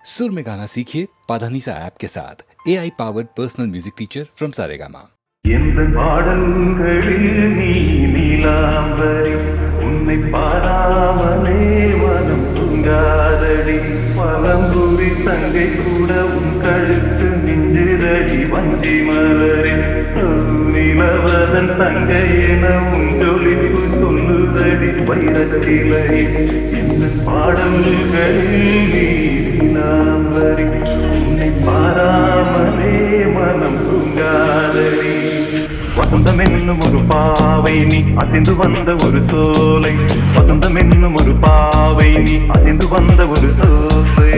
सुर में गाना सीखिए पाधानीसा ऐप के साथ AI powered personal music teacher from Saregama. பாடல்களில் நீ நீலாம்பரி உன்னை பாராமலே மனம் தூங்காதடி பழம்புரி தங்கை கூட உன் கழுத்து நெஞ்சிரடி வஞ்சி மலரே நிலவதன் தங்கை என உன் ஜொலிப்பு சொல்லுதடி வைரத்திலை இந்த பாடல்களில் நீ நீலாம்பரி உன்னை பாராமலே மனம் தூங்காதடி வசந்தம் என்னும் ஒரு பாவை நீ அதிர்ந்து வந்த ஒரு சோலை வசந்தம் என்னும் ஒரு பாவை நீ அதிர்ந்து வந்த ஒரு சோலை